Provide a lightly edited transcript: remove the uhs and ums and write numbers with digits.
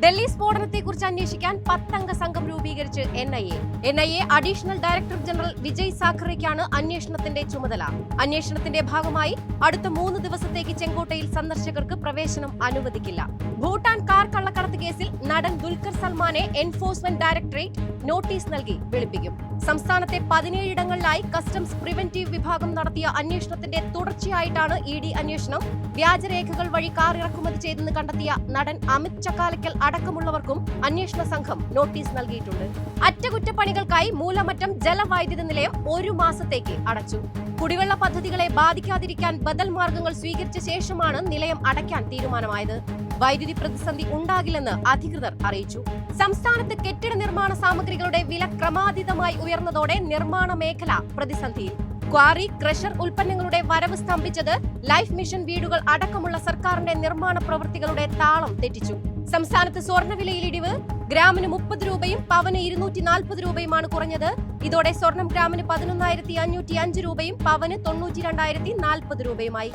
ഡൽഹി സ്ഫോടനത്തെക്കുറിച്ച് അന്വേഷിക്കാൻ 10-അംഗ സംഘം രൂപീകരിച്ച് NIA additional director general Vijay സാഖറെയ്ക്കാണ് അന്വേഷണത്തിന്റെ ചുമതല. അന്വേഷണത്തിന്റെ ഭാഗമായി അടുത്ത 3 ദിവസത്തേക്ക് ചെങ്കോട്ടയിൽ സന്ദർശകർക്ക് പ്രവേശനം അനുവദിക്കില്ല. ഭൂട്ടാൻ കാർ കള്ളക്കടത്ത് കേസിൽ നടൻ ദുൽഖർ സൽമാനെ എൻഫോഴ്സ്മെന്റ് ഡയറക്ടറേറ്റ് നോട്ടീസ് നൽകി വിളിപ്പിക്കും. സംസ്ഥാനത്തെ 17 ഇടങ്ങളിലായി കസ്റ്റംസ് പ്രിവന്റീവ് വിഭാഗം നടത്തിയ അന്വേഷണത്തിന്റെ തുടർച്ചയായിട്ടാണ് ഇഡി അന്വേഷണം. വ്യാജരേഖകൾ വഴി കാർ ഇറക്കുമതി ചെയ്തെന്ന് കണ്ടെത്തിയ നടൻ അമിത് ചക്കാലക്കൽ അടക്കമുള്ളവർക്കും അന്വേഷണ സംഘം നോട്ടീസ് നൽകിയിട്ടുണ്ട്. അറ്റകുറ്റപ്പണികൾക്കായി മൂലമറ്റം ജലവൈദ്യുത നിലയം 1 മാസത്തേക്ക് അടച്ചു. കുടിവെള്ള പദ്ധതികളെ ബാധിക്കാതിരിക്കാൻ ബദൽ മാർഗങ്ങൾ സ്വീകരിച്ച ശേഷമാണ് നിലയം അടയ്ക്കാൻ തീരുമാനമായത്. വൈദ്യുതി പ്രതിസന്ധി ഉണ്ടാകില്ലെന്ന് അധികൃതർ അറിയിച്ചു. സംസ്ഥാനത്ത് കെട്ടിട നിർമ്മാണ സാമഗ്രികളുടെ വില ക്രമാതീതമായി ഉയർന്നതോടെ നിർമ്മാണ മേഖല പ്രതിസന്ധിയിൽ. ക്വാറി, ക്രഷർ ഉൽപ്പന്നങ്ങളുടെ വരവ് സ്തംഭിച്ചത് ലൈഫ് മിഷൻ വീടുകൾ അടക്കമുള്ള സർക്കാരിന്റെ നിർമ്മാണ പ്രവൃത്തികളുടെ താളം തെറ്റിച്ചു. സംസ്ഥാനത്ത് സ്വർണ്ണവിലയിൽ ഇടിവ്. ഗ്രാമിന് 30 രൂപയും പവന് 240 രൂപയുമാണ് കുറഞ്ഞത്. ഇതോടെ സ്വർണം ഗ്രാമിന് 11,505 രൂപയും പവന് 92,040 രൂപയുമായി.